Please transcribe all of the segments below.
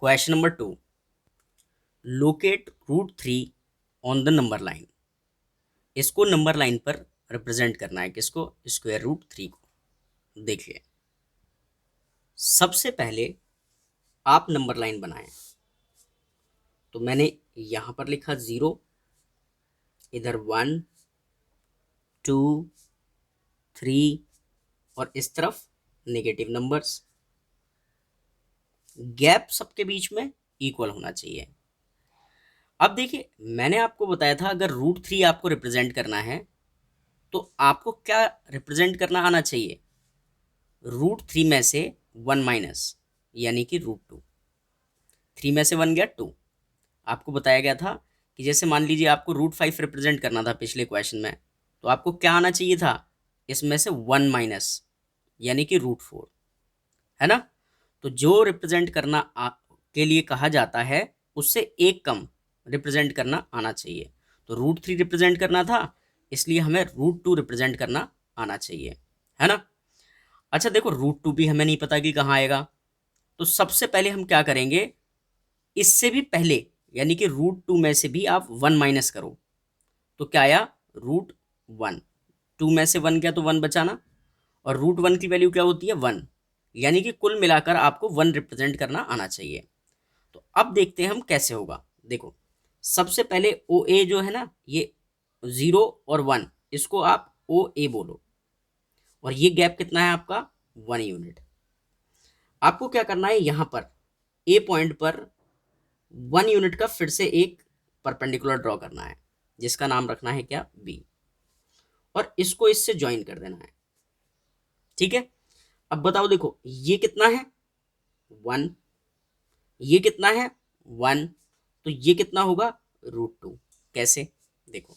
Question number 2, locate root 3 on the number line. इसको number line पर represent करना है, किसको? स्क्वायर रूट 3 को। देखिए, सबसे पहले आप नंबर लाइन बनाएं। तो मैंने यहां पर लिखा 0, इधर 1 2 3 और इस तरफ नेगेटिव नंबर्स। गैप सबके बीच में इक्वल होना चाहिए। अब देखिए, मैंने आपको बताया था अगर रूट 3 आपको रिप्रेजेंट करना है तो आपको क्या रिप्रेजेंट करना आना चाहिए? रूट 3 में से 1 माइनस, यानी कि रूट 2। 3 में से 1 गया 2। आपको बताया गया था कि जैसे मान लीजिए आपको रूट 5 रिप्रेजेंट करना था पिछले क्वेश्चन में, तो आपको क्या आना चाहिए था? इसमें से 1 माइनस, यानी कि रूट 4, है ना? तो जो रिप्रेजेंट करना के लिए कहा जाता है उससे एक कम रिप्रेजेंट करना आना चाहिए। तो रूट 3 रिप्रेजेंट करना था, इसलिए हमें रूट 2 रिप्रेजेंट करना आना चाहिए, है ना? अच्छा देखो, रूट 2 भी हमें नहीं पता कि कहाँ आएगा। तो सबसे पहले हम क्या करेंगे, इससे भी पहले यानी कि रूट 2 में से भी आप 1 माइनस करो। तो क्या आया? रूट 1। 2 में से 1 गया तो 1 बचाना, और रूट 1 की वैल्यू क्या होती है? 1। यानी कि कुल मिलाकर आपको 1 रिप्रेजेंट करना आना चाहिए। तो अब देखते हैं हम कैसे होगा। देखो, सबसे पहले ओ ए जो है ना, ये 0 और 1, इसको आप ओ ए बोलो, और ये गैप कितना है आपका? 1 यूनिट। आपको क्या करना है, यहां पर ए पॉइंट पर 1 यूनिट का फिर से एक परपेंडिकुलर ड्रॉ करना है, जिसका नाम रखना है क्या? बी, और इसको इससे ज्वाइन कर देना है। ठीक है, अब बताओ, देखो ये कितना है? 1। ये कितना है? 1। तो ये कितना होगा? रूट 2। कैसे? देखो,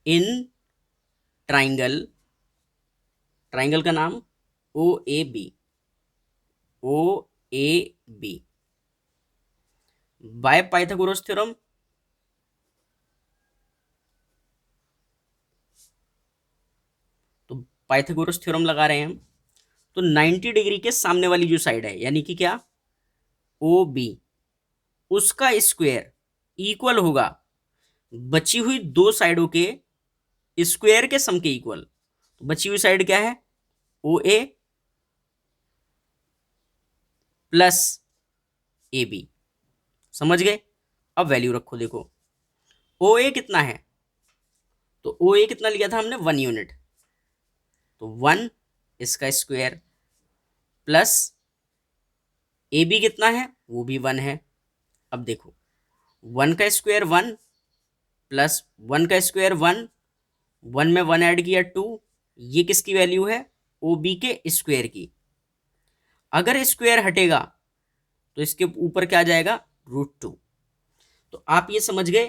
इन ट्राइंगल, ट्राइंगल का नाम O A B, O A B, by Pythagoras theorem. तो पाइथागोरस थ्योरम लगा रहे हैं हम। तो 90 डिग्री के सामने वाली जो साइड है, यानी कि क्या? ओ बी, उसका स्क्वायर इक्वल होगा बची हुई दो साइडों के स्क्वायर के सम के इक्वल। तो बची हुई साइड क्या है? ओ ए प्लस ए बी। समझ गए? अब वैल्यू रखो। देखो, ओ ए कितना है? तो ओ ए कितना लिया था हमने? 1 यूनिट। तो 1 इसका स्क्वायर प्लस ए बी कितना है? वो भी 1 है। अब देखो, 1 का स्क्वायर 1 प्लस 1 का स्क्वायर 1, 1 में 1 ऐड किया 2। ये किसकी वैल्यू है? ओ बी के स्क्वायर की। अगर स्क्वायर हटेगा तो इसके ऊपर क्या आ जाएगा? रूट 2। तो आप ये समझ गए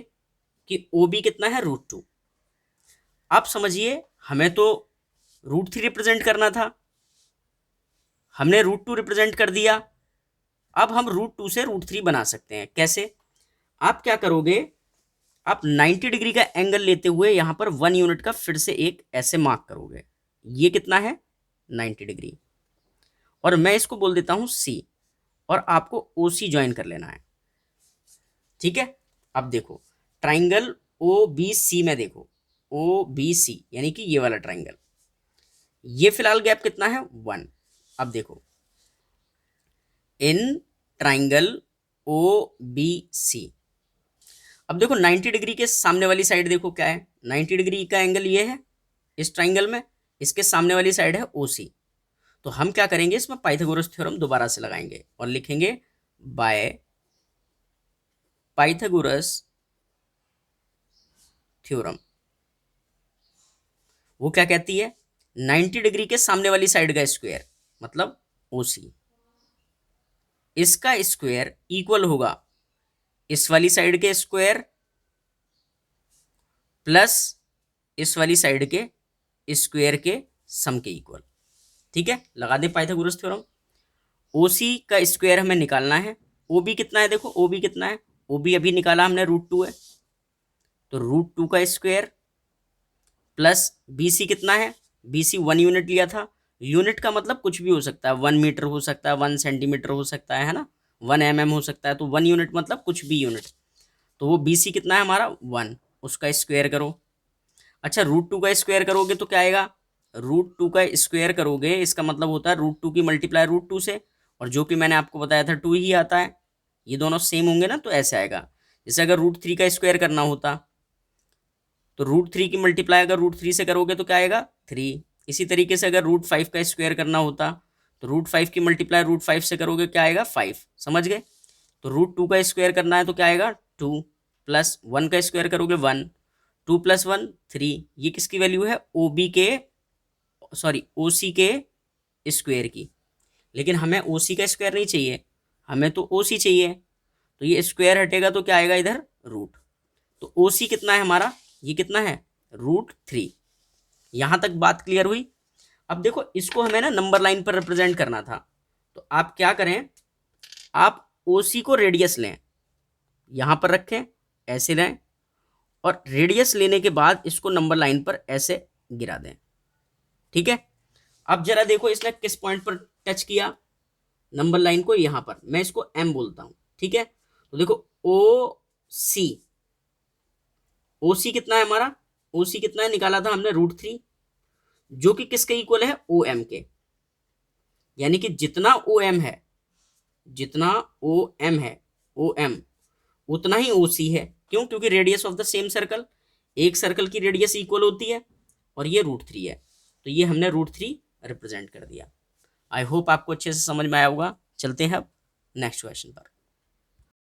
कि ओ बी कितना है? रूट 2। आप समझिए, हमें तो रूट 3 रिप्रेजेंट करना था, हमने रूट 2 रिप्रेजेंट कर दिया। अब हम रूट 2 से रूट 3 बना सकते हैं। कैसे? आप क्या करोगे, आप 90 डिग्री का एंगल लेते हुए यहां पर 1 यूनिट का फिर से एक ऐसे मार्क करोगे। ये कितना है? 90 डिग्री। और मैं इसको बोल देता हूं सी, और आपको ओ सी ज्वाइन कर लेना है। ठीक है, अब देखो, ट्राइंगल ओ बी सी में देखो, ओ बी सी यानी कि ये वाला ट्राइंगल, ये फिलहाल गैप कितना है? 1। अब देखो, in triangle O B C, अब देखो 90 डिग्री के सामने वाली साइड देखो क्या है? 90 डिग्री का एंगल ये है इस ट्राइंगल में, इसके सामने वाली साइड है ओ सी। तो हम क्या करेंगे, इसमें पाइथागोरस थ्योरम दोबारा से लगाएंगे और लिखेंगे बाय पाइथागोरस थ्योरम। वो क्या कहती है? 90 डिग्री के सामने वाली साइड का स्क्वायर मतलब ओसी, इसका स्क्वायर इक्वल होगा इस वाली साइड के स्क्वायर प्लस इस वाली साइड के स्क्वायर के सम के इक्वल। ठीक है, लगा दे पाइथागोरस थ्योरम। ओसी का स्क्वायर हमें निकालना है। ओ बी कितना है? देखो ओ बी कितना है? ओ बी अभी निकाला हमने, रूट 2 है। तो रूट 2 का स्क्वायर प्लस बी सी कितना है? बी सी 1 यूनिट लिया था। यूनिट का मतलब कुछ भी हो सकता है, 1 मीटर हो सकता है, 1 सेंटीमीटर हो सकता है ना? 1 mm हो सकता है, तो 1 यूनिट मतलब कुछ भी यूनिट। तो वो BC कितना है हमारा 1, उसका स्क्वायर करो। अच्छा √2 का स्क्वायर करोगे तो क्या आएगा, √2 का स्क्वायर करोगे इसका मतलब होता है √2 की मल्टीप्लाई √2 से, और जो कि मैंने आपको बताया था 2 ही आता है। ये दोनों सेम होंगे ना, तो ऐसे आएगा। जैसे अगर √3 का स्क्वायर करना होता तो √3 की मल्टीप्लाई अगर √3 से करोगे तो क्या आएगा 3। इसी तरीके से अगर √5 का स्क्वायर करना होता तो √5 की मल्टीप्लाई √5 से करोगे क्या आएगा 5। समझ गए। तो √2 का स्क्वायर करना है तो क्या आएगा 2, प्लस 1 का स्क्वायर करोगे 1, 2 + 1 3। ये किसकी वैल्यू है, OB के, सॉरी OC के स्क्वायर की। लेकिन हमें OC का स्क्वायर नहीं चाहिए, हमें तो OC चाहिए। तो ये स्क्वायर हटेगा तो क्या आएगा इधर रूट। तो OC कितना है हमारा, ये कितना है √3। यहां तक बात क्लियर हुई। अब देखो इसको हमें ना नंबर लाइन पर रिप्रेजेंट करना था, तो आप क्या करें, आप OC को रेडियस लें, यहां पर रखें, ऐसे लें, और रेडियस लेने के बाद इसको नंबर लाइन पर ऐसे गिरा दें। ठीक है। अब जरा देखो इसने किस पॉइंट पर टच किया नंबर लाइन को, यहां पर मैं इसको M बोलता हूं। ठीक है। तो देखो OC, OC कितना है हमारा, OC कितना है निकाला था हमने √3, जो कि किसके इक्वल है OM के। यानी कि जितना OM है, जितना OM है, OM उतना ही OC है। क्यों, क्योंकि radius of the same circle, एक सर्कल की रेडियस इक्वल होती है, और ये √3 है, तो ये हमने √3 रिप्रेजेंट कर दिया। आई होप आपको अच्छे से समझ में आया होगा। चलते हैं अब नेक्स्ट क्वेश्चन पर।